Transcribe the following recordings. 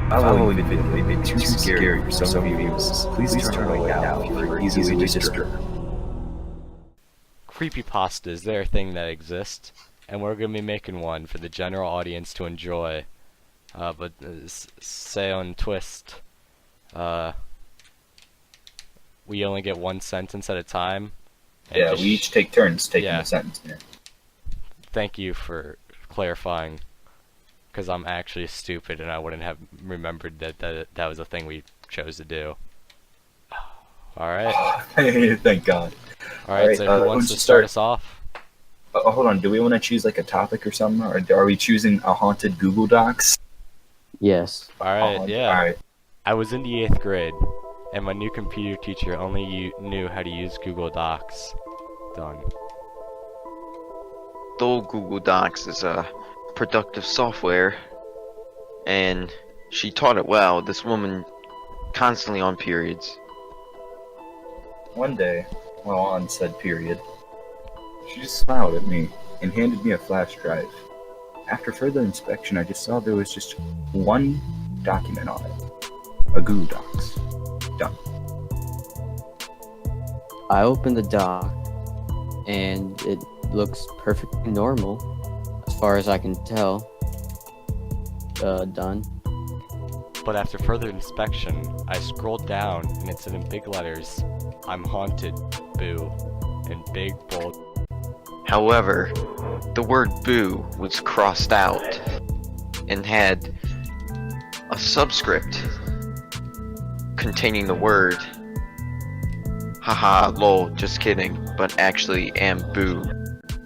Following video may be too scary for some viewers. Please turn away now if you are easily disturbed. Creepypastas, they're a thing that exists, and we're going to be making one for the general audience to enjoy. But say on Twist, we only get one sentence at a time. Yeah, we each take turns taking the sentence. Yeah. Thank you for clarifying, because I'm actually stupid and I wouldn't have remembered that was a thing we chose to do. Alright. Thank God. Alright, so who wants to start us off? Hold on, do we want to choose like a topic or something? Or are we choosing a haunted Google Docs? Yes. Alright, yeah. Alright. I was in the 8th grade, and my new computer teacher only knew how to use Google Docs. Done. Though Google Docs is a productive software, and she taught it well, this woman constantly on periods. One day, while on said period, she just smiled at me and handed me a flash drive. After further inspection, I just saw there was just one document on it. A Google Docs. Done. I opened the doc, and it looks perfectly normal, as far as I can tell. Done. But after further inspection, I scrolled down and it said in big letters, "I'm haunted, boo," in big bold. However, the word boo was crossed out and had a subscript containing the word haha lol, just kidding, but actually am boo.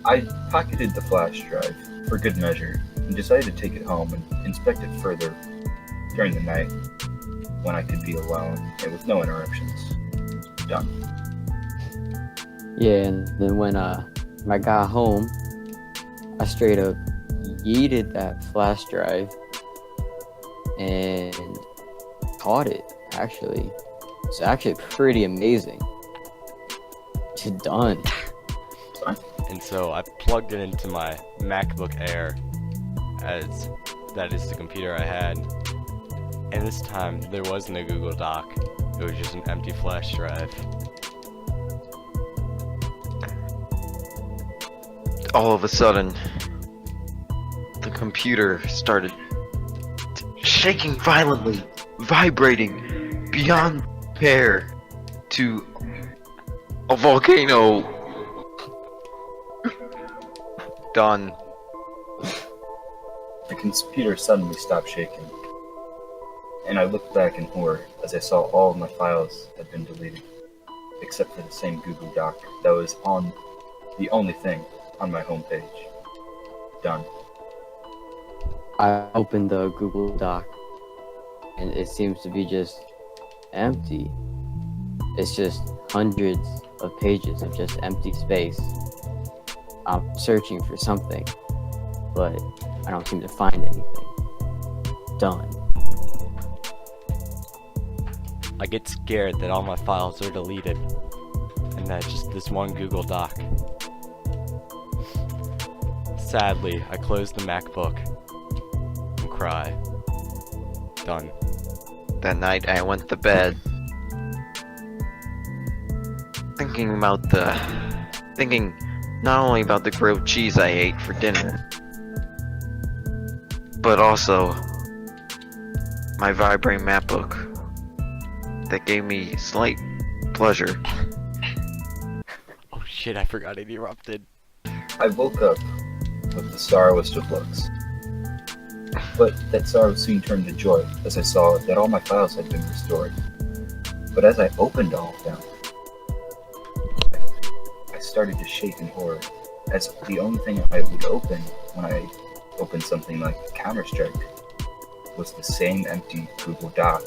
I pocketed the flash drive for good measure and decided to take it home and inspect it further during the night when I could be alone and with no interruptions. Done. Yeah, and then when I got home, I straight up yeeted that flash drive and caught it, actually. It's actually pretty amazing. It's done. And so I plugged it into my MacBook Air, as that is the computer I had. And this time, there was no Google Doc. It was just an empty flash drive. All of a sudden, the computer started shaking violently, vibrating beyond repair to a volcano. Done. The computer suddenly stopped shaking, and I looked back in horror as I saw all of my files had been deleted, except for the same Google Doc that was on the only thing on my homepage. Done. I opened the Google Doc, and it seems to be just empty. It's just hundreds of pages of just empty space. I'm searching for something, but I don't seem to find anything. Done. I get scared that all my files are deleted, and that just this one Google Doc. Sadly, I close the MacBook and cry. Done. That night I went to bed thinking not only about the grilled cheese I ate for dinner, but also my vibrating MacBook that gave me slight pleasure. Oh shit, I forgot it erupted. I woke up with the sorrowest of looks, but that sorrow soon turned to joy as I saw that all my files had been restored. But as I opened all of them, I started to shake in horror, as the only thing I would open when I opened something like Counter-Strike was the same empty Google Doc.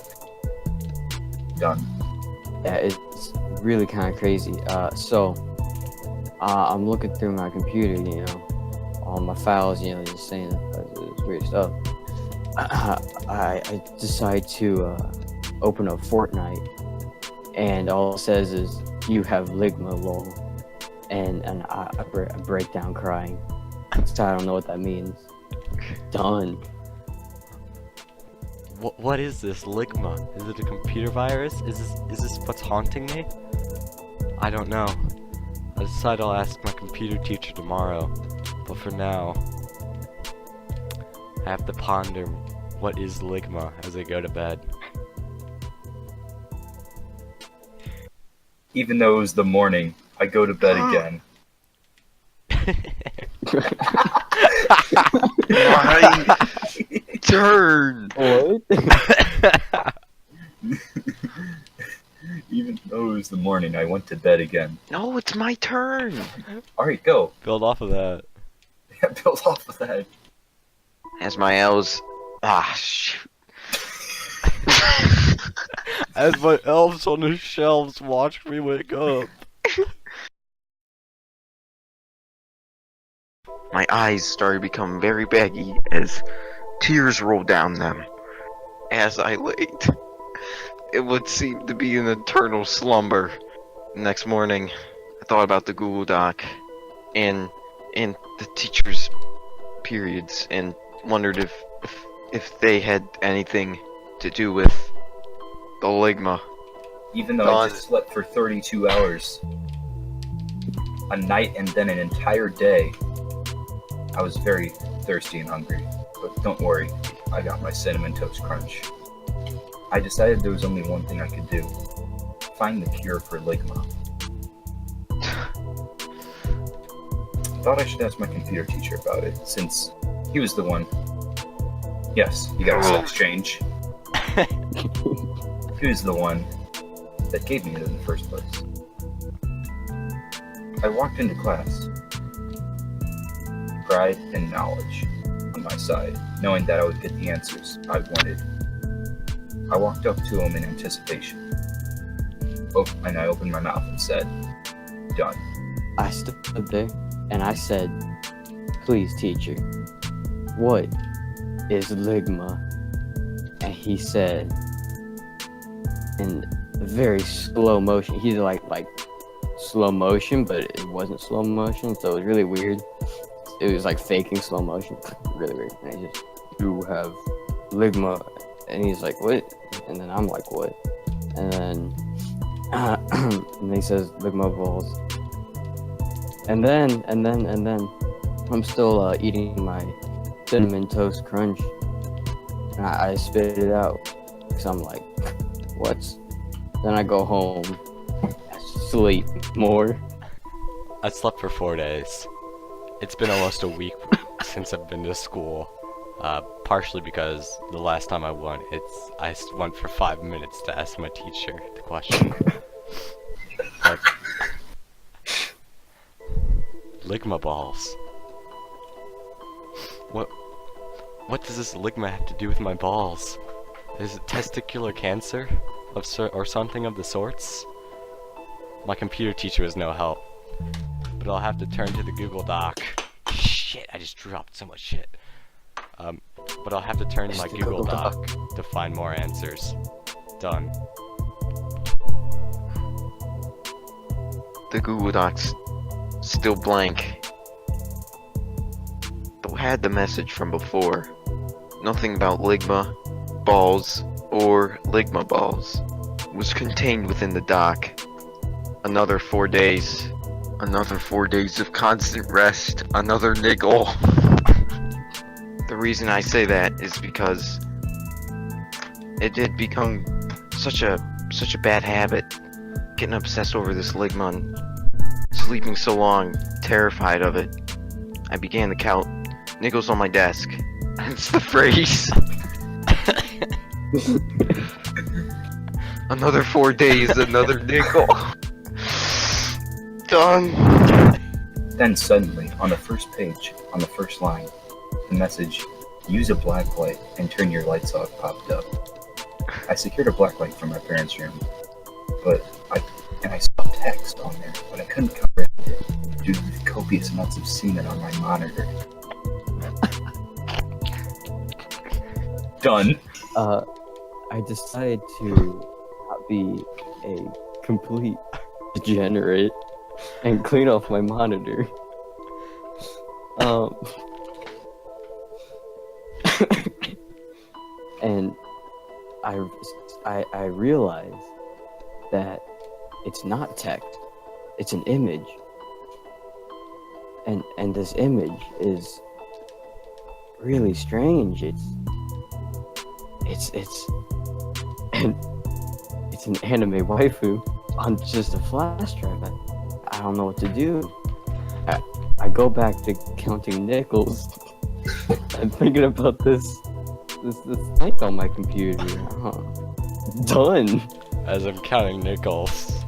Done. Yeah, it's really kind of crazy. I'm looking through my computer, all my files, just saying this weird stuff. I decide to open up Fortnite, and all it says is, "You have Ligma, lol." And I break down crying. So I don't know what that means. Done. What is this Ligma? Is it a computer virus? Is this what's haunting me? I don't know. I decide I'll ask my computer teacher tomorrow, but for now, I have to ponder what is Ligma as I go to bed. Even though it was the morning, I go to bed again. My turn! What? Even though it was the morning, I went to bed again. No, it's my turn! Alright, go. Build off of that. Build off of that. As my elves. Ah, shoot. As my elves on the shelves watch me wake up. My eyes started to become very baggy as tears rolled down them. As I laid, it would seem to be an eternal slumber. Next morning, I thought about the Google Doc and the teacher's periods and wondered if they had anything to do with the Ligma. Even though I just slept for 32 hours. A night and then an entire day. I was very thirsty and hungry. But don't worry, I got my Cinnamon Toast Crunch. I decided there was only one thing I could do. Find the cure for Ligma. Thought I should ask my computer teacher about it, since he was the one. Yes, he got a sex change. He was the one that gave me it in the first place. I walked into class. Pride and knowledge on my side, knowing that I would get the answers I wanted. I walked up to him in anticipation. And I opened my mouth and said, "Done." I stood there and I said, "Please, teacher, what is Ligma?" And he said, in very slow motion, he's like slow motion, but it wasn't slow motion, so it was really weird. It was like faking slow motion, really weird. And he just, "You have Ligma," and he's like, "What?" And then I'm like, "What?" And then and he says, "Ligma balls." And then I'm still eating my Cinnamon Toast Crunch, and I spit it out because I'm like, "What?" Then I go home, sleep more. I slept for 4 days. It's been almost a week since I've been to school. Partially because the last time I went for 5 minutes to ask my teacher the question. But Ligma balls. What does this Ligma have to do with my balls? Is it testicular cancer or something of the sorts? My computer teacher was no help, but I'll have to turn to the Google Doc. Shit, I just dropped so much shit. But I'll have to turn to my Google Doc to find more answers. Done. The Google Doc's still blank. Though had the message from before. Nothing about Ligma, balls, or Ligma balls was contained within the doc. Another 4 days. Another 4 days of constant rest. Another niggle. The reason I say that is because it did become such a bad habit. Getting obsessed over this Ligma and sleeping so long, terrified of it. I began to count niggles on my desk. That's the phrase. Another 4 days, another nickel. Done. Then suddenly, on the first page, on the first line, the message, "Use a black light and turn your lights off," popped up. I secured a black light from my parents' room, but I saw text on there, but I couldn't comprehend it due to the copious amounts of semen on my monitor. Done. I decided to not be a complete degenerate and clean off my monitor. And I realize that it's not text, it's an image. And this image is really strange. It's an anime waifu on just a flash drive. I don't know what to do. I go back to counting nickels. I'm thinking about this type on my computer. Done. As I'm counting nickels.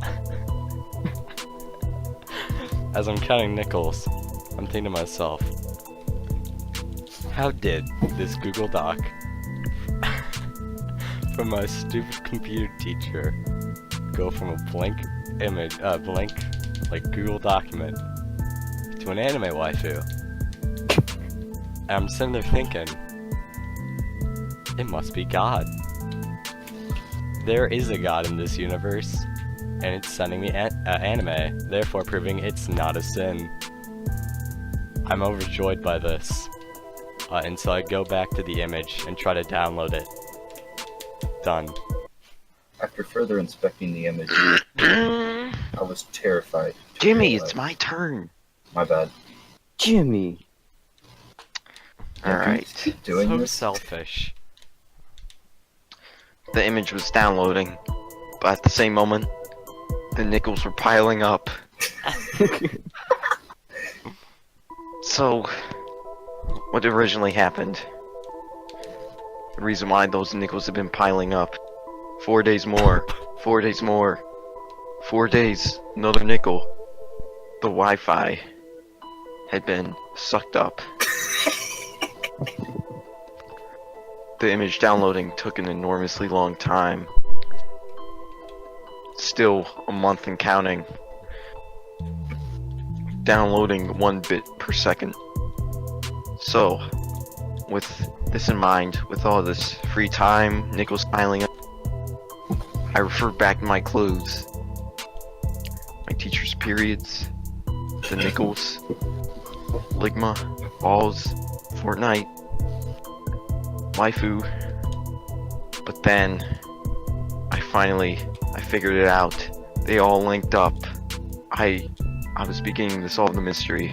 As I'm counting nickels, I'm thinking to myself, how did this Google Doc from my stupid computer teacher go from a blank image, blank like Google document to an anime waifu? And I'm sitting there thinking, it must be God. There is a God in this universe, and it's sending me anime, therefore proving it's not a sin. I'm overjoyed by this. And so I go back to the image and try to download it. Done. After further inspecting the image, I was terrified. to Jimmy, realize- it's my turn. My bad. Jimmy. Alright. Keep doing So this. selfish. The image was downloading, but at the same moment, the nickels were piling up. So, what originally happened? The reason why those nickels have been piling up. 4 days more. 4 days more. 4 days. Another nickel. The Wi-Fi had been sucked up. The image downloading took an enormously long time. Still a month and counting. Downloading 1 bit per second. So, with this in mind, with all this free time, nickels piling up, I refer back to my clues. My teacher's periods, the nickels, Ligma, balls, Fortnite, waifu. But then, I figured it out. They all linked up. I was beginning to solve the mystery.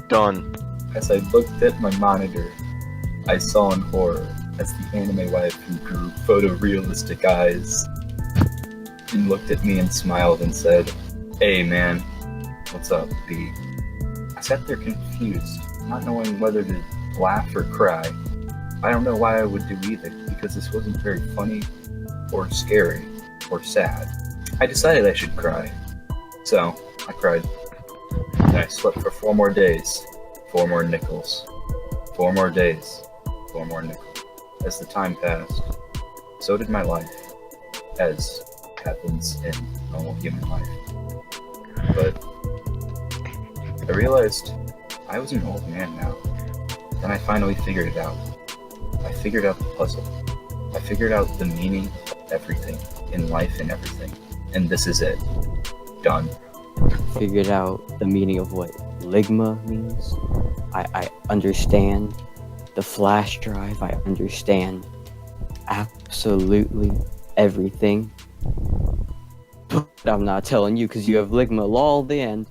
Done. As I looked at my monitor, I saw in horror as the anime waifu grew photorealistic eyes and looked at me and smiled and said, "Hey man, what's up, B?" I sat there confused, not knowing whether to laugh or cry. I don't know why I would do either, because this wasn't very funny, or scary, or sad. I decided I should cry. So, I cried. And I slept for 4 more days. 4 more nickels. 4 more days. 4 more nickels. As the time passed, so did my life, as happens in normal human life. But I realized I was an old man now. Then I finally figured it out. I figured out the puzzle. I figured out the meaning of everything in life and everything. And this is it. Done. Figured out the meaning of what Ligma means. I understand the flash drive. I understand absolutely everything. But I'm not telling you because you have Ligma lol the end.